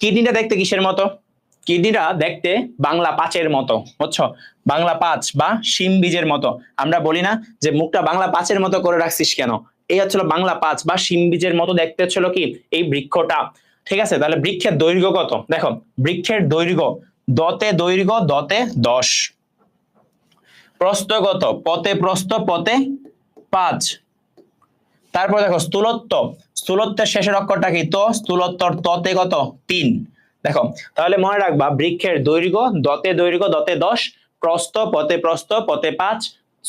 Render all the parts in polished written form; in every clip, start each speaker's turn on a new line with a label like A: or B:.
A: কিডনিটা দেখতে কিসের মতো? কিডনিটা দেখতে বাংলা 5-এর মতো, বুঝছো? বাংলা 5 বা শিম বীজের মতো। আমরা বলি না যে মুখটা বাংলা 5-এর মতো করে রাখছিস কেন? এই হচ্ছিল বাংলা 5 বা শিম বীজের মতো দেখতে হচ্ছিল কি এই বৃক্ষটা। ঠিক আছে, তাহলে বৃক্ষের দৈর্ঘ্য কত? দেখো বৃক্ষের দৈর্ঘ্য দতে দৈর্ঘ্য দতে 10, প্রস্থ কত? পতে প্রস্থ পতে 5। তারপর দেখো স্থূলত্ব, স্থূলত্বের শেষের অক্ষরটা কি? তো স্থূলত্বর ততে কত? 3। দেখো তাহলে মনে রাখবা বৃক্ষের দৈর্ঘ্য দতে দৈর্ঘ্য দতে 10, প্রস্থ পতে প্রস্থ পতে 5,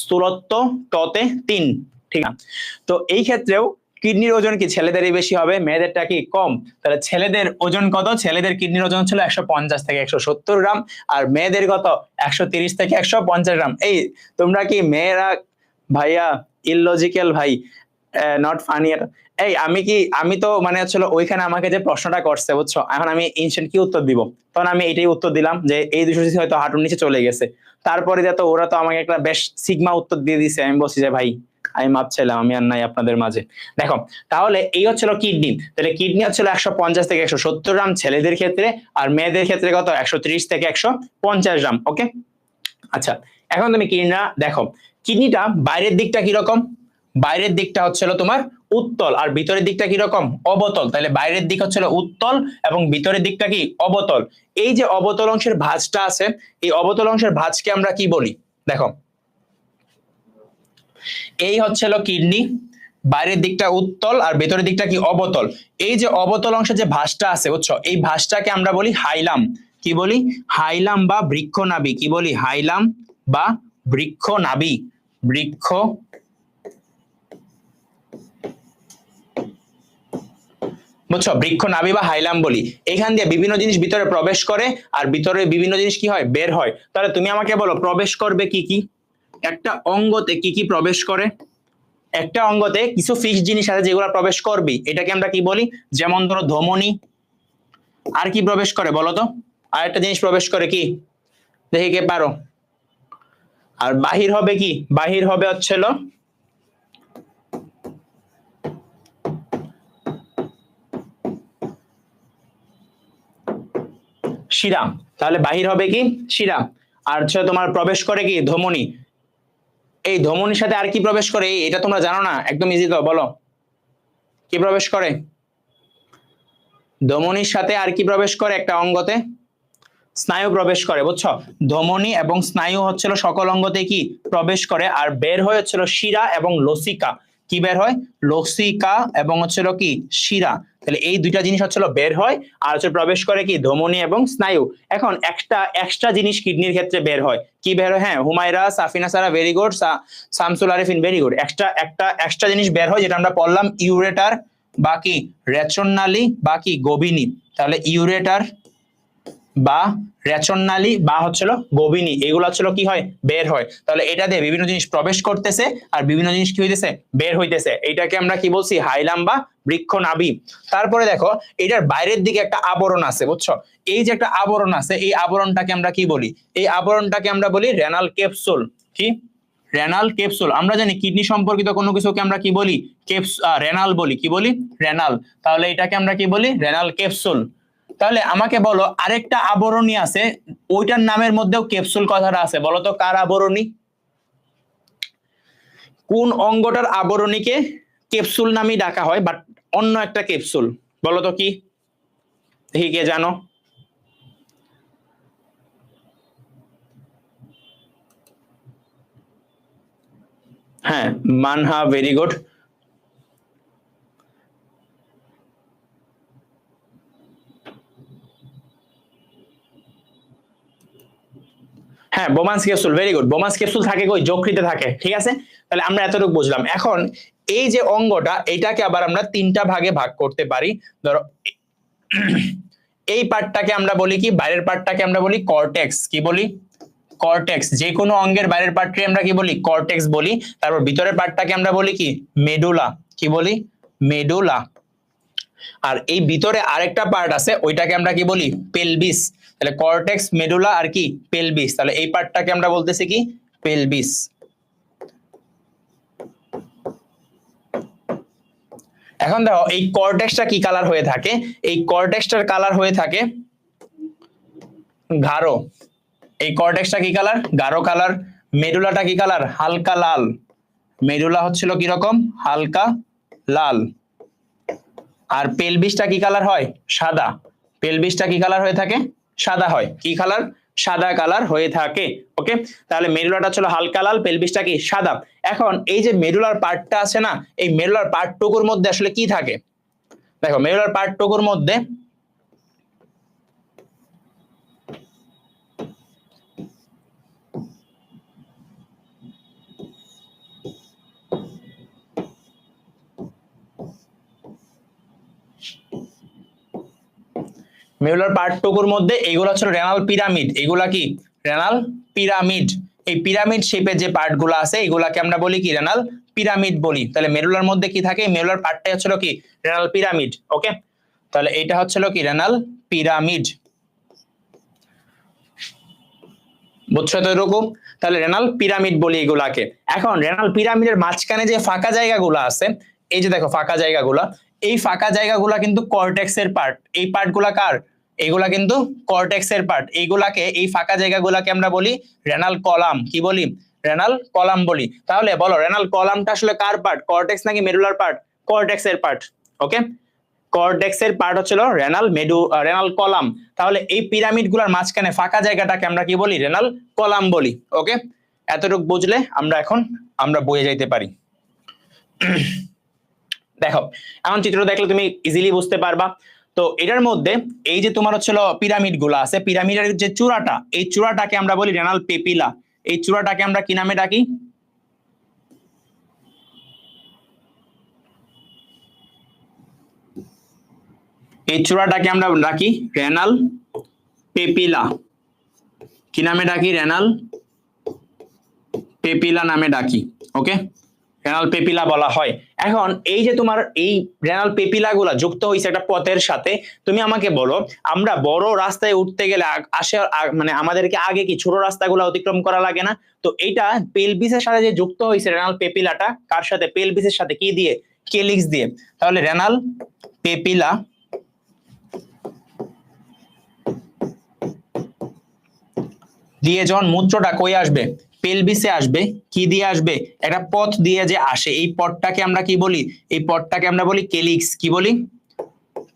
A: স্থূলত্ব ততে 3। ঠিক আছে, তো এই ক্ষেত্রেও কিডনির ওজন কি ছেলেদেরই বেশি হবে, মেয়েদেরটা কি কম? তাহলে ছেলেদের ওজন কত? ছেলেদের কিডনির ওজন ছিল 150 থেকে 170 গ্রাম, আর মেয়েদের কত? 130 থেকে 150 গ্রাম। এই তোমরা কি মেয়েরা ভাইয়া ইললজিক্যাল ভাই, নট ফানি। এই আমি তো মানে হচ্ছিল ওইখানে আমাকে যে প্রশ্নটা করছে বুঝছো, এখন আমি ইনস্ট্যান্ট কি উত্তর দিব? তখন আমি এটাই উত্তর দিলাম যে এই 200 সিসি হয়তো হাঁটুর নিচে চলে গেছে। তারপরে যে তো ওরা তো আমাকে একটা বেশ সিগমা উত্তর দিয়ে দিছে। আমি বলছি যে ভাই আমি মাপ চাইলাম, আমি আর নাই আপনাদের মাঝে। দেখো তাহলে এই হচ্ছিল কিডনি। তাহলে কিডনি হচ্ছিল 150 থেকে 170 গ্রাম ছেলেদের ক্ষেত্রে, আর মেয়েদের ক্ষেত্রে কত? 130 থেকে 150 গ্রাম। ওকে, আচ্ছা এখন তুমি কিডনিটা দেখো। কিডনিটা বাইরের দিকটা কিরকম? বাইরের দিকটা হচ্ছিল তোমার উত্তল, আর ভিতরের দিকটা কিরকম? অবতল। তাহলে বাইরের দিক হচ্ছিল উত্তল এবং ভিতরের দিকটা কি? অবতল। এই যে অবতল অংশের ভাঁজটা আছে, এই অবতল অংশের ভাঁজকে আমরা কি বলি? দেখো এই হচ্ছিল কিডনি, বাইরের দিকটা উত্তল আর ভেতরের দিকটা কি? অবতল। এই যে অবতল অংশে যে ভাঁজটা আছে বুঝছো, এই ভাঁজটাকে আমরা বলি হাইলাম। কি বলি? হাইলাম বা বৃক্ষনাভি। কি বলি? হাইলাম বা বৃক্ষনাভি। বৃক্ষ বুঝছো, বৃক্ষনাভি বা হাইলাম বলি। এখান দিয়ে বিভিন্ন জিনিস ভিতরে প্রবেশ করে, আর ভিতরে বিভিন্ন জিনিস কি হয়? বের হয়। তাহলে তুমি আমাকে বলো প্রবেশ করবে কি কি? একটা অঙ্গতে কি কি প্রবেশ করে? একটা অঙ্গতে কিছু ফিক্স জিনিস আছে যেগুলো প্রবেশ করবে, এটাকে আমরা কি বলি? যেমন ধরো ধমনী। আর কি প্রবেশ করে বলো তো? আর একটা জিনিস প্রবেশ করে কি? দেখি কে পারো। আর বাহির হবে কি? বাহির হবে হচ্ছিল শিরা। তাহলে বাহির হবে কি? শিরা। আর হচ্ছে তোমার প্রবেশ করে কি? ধমনী। এই ধমনীর সাথে আর কি প্রবেশ করে? এটা তোমরা জানো না, একদম ইজি তো, বলো কি প্রবেশ করে? ধমনীর সাথে আর কি প্রবেশ করে একটা অঙ্গতে? স্নায়ু প্রবেশ করে, বুঝছো? ধমনী এবং স্নায়ু হচ্ছিল সকল অঙ্গতে কি প্রবেশ করে, আর বের হয়ে হচ্ছিল শিরা এবং লসিকা। কি বের হয়? লসিকা এবং হচ্ছিল কি? শিরা। তাহলে এই দুইটা জিনিস হচ্ছিল বের হয়, আর হচ্ছে প্রবেশ করে কি? ধমনী এবং স্নায়ু। এখন একটা এক্সট্রা জিনিস কিডনির ক্ষেত্রে বের হয়। কি বের হয়? হ্যাঁ, Humaira Safina Sara very good, Shamsul Arifin very good. একটা এক্সট্রা জিনিস বের হয় যেটা আমরা পড়লাম, ইউরেটার বা কি রেচননালী বা কি গোবিনী। তাহলে ইউরেটার বা রেচননালী বা হচ্ছিল গোবিনী, এগুলো হচ্ছিল কি হয়? বের হয়। তাহলে এটা দিয়ে বিভিন্ন জিনিস প্রবেশ করতেছে আর বিভিন্ন জিনিস কি হইতেছে? বের হইতেছে। এটাকে আমরা কি বলছি? হাইলাম বা বৃক্ষনাভি। তারপরে দেখো এটার বাইরের দিকে একটা আবরণ আছে, বুঝছো? এই যে একটা আবরণ আছে, এই আবরণটাকে আমরা কি বলি? এই আবরণটাকে আমরা বলি রেনাল ক্যাপসুল। কি? Renal capsule. আমরা জানি কিডনি সম্পর্কিত কোনো কিছুকে আমরা কি বলি? রেনাল বলি। কি বলি? রেনাল। তাহলে এটাকে আমরা কি বলি? Renal capsule. তাহলে আমাকে বলো আরেকটা আবরণী আছে, ওইটার নামের মধ্যেও ক্যাপসুল কথাটা আছে, বলো তো কার আবরণী? কোন অঙ্গটার আবরণীকে ক্যাপসুল নামে ডাকা হয়, বাট অন্য একটা ক্যাপসুল? বলো তো কি? দেখি কে জানো। হ্যাঁ, মানহা ভেরি গুড। হ্যাঁ, Bowman's capsule, very good. Bowman's capsule থাকে কই? যকৃতে থাকে। ঠিক আছে, তাহলে আমরা এতটুকু বুঝলাম। এখন এই যে অঙ্গটা, এটাকে আবার আমরা তিনটা ভাগে ভাগ করতে পারি। ধরো এই পার্টটাকে আমরা বলি কি? বাইরের পার্টটাকে আমরা বলি কর্টেক্স। কি বলি? কর্টেক্স। যে কোনো অঙ্গের বাইরের পার্টকে আমরা কি বলি? কর্টেক্স বলি। তারপর ভিতরের পার্টটাকে আমরা বলি কি? মেডুলা। কি বলি? মেডুলা। আর এই ভিতরে আরেকটা পার্ট আছে, ওইটাকে আমরা কি বলি? পেলভিস। তাহলে কর্টেক্স, মেডুলা আর কি? পেলভিস। তাহলে এই পার্টটাকে আমরা বলতেছি কি? পেলভিস। এখন দেখো এই কর্টেক্সটা কি কালার হয়ে থাকে, এই কর্টেক্সটার কালার হয়ে থাকে গাঢ়। এই কর্টেক্সটা কি কালার? গাঢ় কালার। মেডুলাটা কি কালার? হালকা লাল। মেডুলা হচ্ছিল কিরকম? হালকা লাল। আর পেলভিসটা কি কালার হয়? সাদা। পেলভিসটা কি কালার হয়ে থাকে? সাদা হয়। কি কালার? সাদা কালার হয়ে থাকে। ওকে, তাহলে মেডুলাটা ছিল হালকা লাল, পেলভিসটা কি? সাদা। এখন এই যে মেডুলার পার্টটা আছে না, এই মেডুলার পার্টটুকুর মধ্যে আসলে কি থাকে? দেখো মেডুলার পার্টটুকুর মধ্যে মেডুলার পার্টটুকুর মধ্যে এইগুলো হচ্ছে রেনাল পিরামিড। এগুলা কি? Renal pyramid. এই পিরামিড শেপের যে পার্টগুলো আছে এগুলাকে আমরা বলি কি? রেনাল পিরামিড বলি। তাহলে মেডুলার মধ্যে কি থাকে? মেডুলার পার্টটাই হচ্ছিল কি? Renal pyramid. ওকে, তাহলে এইটা হচ্ছিল কি? Renal pyramid. বুঝছো তো এরকম? তাহলে রেনাল পিরামিড বলি এগুলাকে। এখন রেনাল পিরামিডের মাঝখানে যে ফাঁকা জায়গাগুলো আছে, এই যে দেখো ফাঁকা জায়গাগুলা, এই ফাঁকা জায়গাগুলা কিন্তু কর্টেক্সের পার্ট। এই পার্টগুলা কার? এগুলা কিন্তু কর্টেক্সের পার্ট। এইগুলাকে, এই ফাঁকা জায়গাগুলাকে আমরা বলি রেনাল কলাম। কি বলি? রেনাল কলাম বলি। তাহলে বলো রেনাল কলামটা আসলে কার পার্ট? কর্টেক্স নাকি মেডুলার পার্ট? কর্টেক্সের পার্ট। ওকে, কর্টেক্সের পার্ট হচ্ছিল রেনাল কলাম। তাহলে এই পিরামিড গুলার মাঝখানে ফাঁকা জায়গাটাকে আমরা কি বলি? রেনাল কলাম বলি। ওকে, এতটুকু বুঝলে আমরা বইয়ে যাইতে পারি। দেখো এখন চিত্র দেখলে তুমি ইজিলি বুঝতে পারবা। তো এটার মধ্যে এই যে তোমার হচ্ছিল পিরামিড গুলো আছে, পিরামিডের যে চূড়াটা, এই চূড়াটাকে আমরা বলি রেনাল পেপিলা। এই চূড়াটাকে আমরা কি নামে ডাকি? এই চূড়াটাকে আমরা ডাকি রেনাল পেপিলা। কি নামে ডাকি? রেনাল পেপিলা নামে ডাকি। ওকে, রেনাল পেপিলা বলা হয়। এখন এই যে তোমার এই রেনাল পেপিলা গুলা যুক্ত হয়েছে একটা পথের সাথে, তুমি আমাকে বলো আমরা বড় রাস্তায় উঠতে গেলে মানে আমাদেরকে আগে কি ছোট রাস্তাগুলো অতিক্রম করা লাগে না? তো এইটা পেলভিসের সাথে যে যুক্ত হয়েছে রেনাল পেপিলাটা, কার সাথে? পেলভিসের সাথে। কি দিয়ে? কেলিক্স দিয়ে। তাহলে রেনাল পেপিলা দিয়ে যখন মূত্রটা কই আসবে? পেলভিসে আসবে। কি দিয়ে আসবে? একটা পথ দিয়ে যে আসে, এই পথটাকে আমরা কি বলি? এই পথটাকে আমরা বলি কেলিক্স। কি বলি?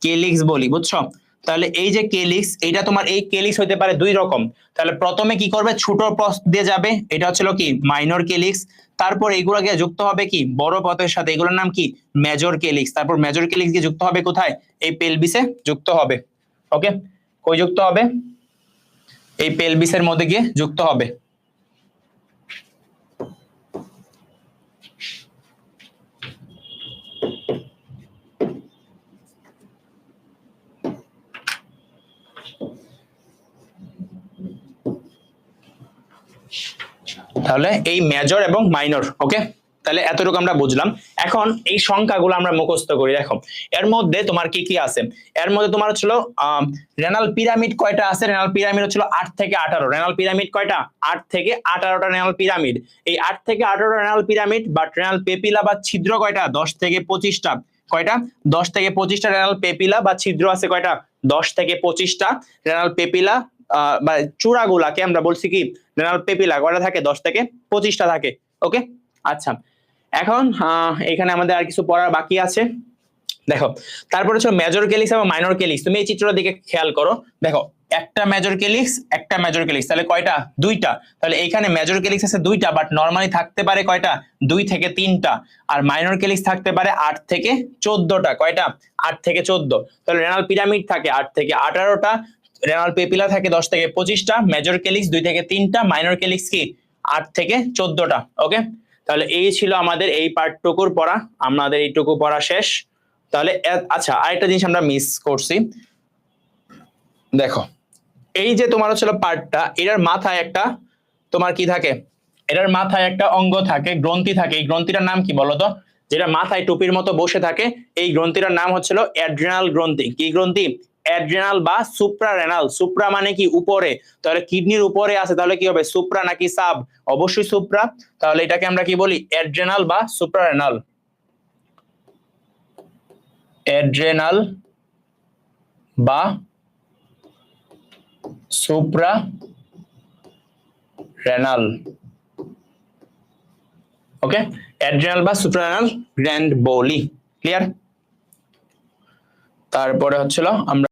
A: কেলিক্স বলি। বুঝছো? তাহলে এই যে কেলিক্স, এটা তোমার এই কেলিক্স হইতে পারে দুই রকম। তাহলে প্রথমে কি করবে? ছোট পথ দিয়ে যাবে, এটা হচ্ছিল কি? Minor calyx. তারপর এগুলো গিয়ে যুক্ত হবে কি? বড় পথের সাথে, এগুলোর নাম কি? Major calyx. তারপর মেজর কেলিক্স গিয়ে যুক্ত হবে কোথায়? এই পেলভিসে যুক্ত হবে। ওকে, কই যুক্ত হবে? এই পেলভিসের মধ্যে গিয়ে যুক্ত হবে। তাহলে এই মেজর এবং মাইনর। ওকে, তাহলে এতটুকু আমরা বুঝলাম। এখন এই সংখ্যাগুলো আমরা মুখস্থ করি। দেখো এর মধ্যে তোমার কি কি আছে? এর মধ্যে তোমার হচ্ছিল রেনাল পিরামিড কয়টা আছে? রেনাল পিরামিড হচ্ছিল 8 থেকে 18। রেনাল পিরামিড কয়টা? 8 থেকে 18টা রেনাল পিরামিড। এই 8 থেকে 18টা রেনাল পিরামিড বা রেনাল পেপিলা বা ছিদ্র কয়টা? 10 থেকে 25টা। কয়টা? 10 থেকে 25টা রেনাল পেপিলা বা ছিদ্র আছে কয়টা? 10 থেকে 25টা রেনাল পেপিলা বা চূড়াগুলাকে আমরা বলছি কি? Renal papilla. কয়টা থাকে? 10 থেকে 25টা থাকে। ওকে, আচ্ছা এখন এখানে আমাদের আর কিছু পড়ার বাকি আছে। দেখো তারপরে হচ্ছে মেজর কেলিক্স এবং মাইনর কেলিক্স। তুমি এই চিত্রটার দিকে খেয়াল করো। দেখো একটা মেজর কেলিক্স, একটা মেজর কেলিক্স, তাহলে কয়টা? দুইটা। তাহলে এইখানে মেজর কেলিক্স আছে দুইটা, বাট নরমালি থাকতে পারে কয়টা? 2 থেকে 3টা। আর মাইনর কেলিক্স থাকতে পারে 8 থেকে 14টা। কয়টা? 8 থেকে 14। তাহলে রেনাল পিরামিড থাকে 8 থেকে 18টা, রেনাল পেপিলা থাকে 10 থেকে 25টা, মেজর কেলিক্স 2 থেকে 3টা, মাইনর কেলিক্স কি? 8 থেকে 14টা। ওকে, তাহলে এই ছিল আমাদের এই পার্টটুকুর পড়া। আমাদের এইটুকু পড়া শেষ। তাহলে আচ্ছা আরেকটা জিনিস আমরা মিস করছি। দেখো এই যে তোমার হচ্ছিল পার্টটা, এটার মাথায় একটা তোমার কি থাকে? এটার মাথায় একটা অঙ্গ থাকে, গ্রন্থি থাকে। এই গ্রন্থিটার নাম কি বলতো? যেটা মাথায় টুপির মতো বসে থাকে, এই গ্রন্থিটার নাম হচ্ছিল অ্যাড্রিনাল গ্রন্থি। কি গ্রন্থি? অ্যাড্রিনাল বা সুপ্রারেনাল। সুপ্রা মানে কি? উপরে। তাহলে কিডনির উপরে আছে, তাহলে কি হবে? সুপ্রা নাকি সাব? অবশ্যই সুপ্রা। তাহলে এটাকে আমরা কি বলি? অ্যাড্রিনাল বা সুপ্রারেনাল। অ্যাড্রেনাল বা সুপ্রা রেনাল। ওকে, অ্যাড্রেনাল বা সুপ্রারেনাল গ্ল্যান্ড বলি। ক্লিয়ার? তারপরে হচ্ছিল আমরা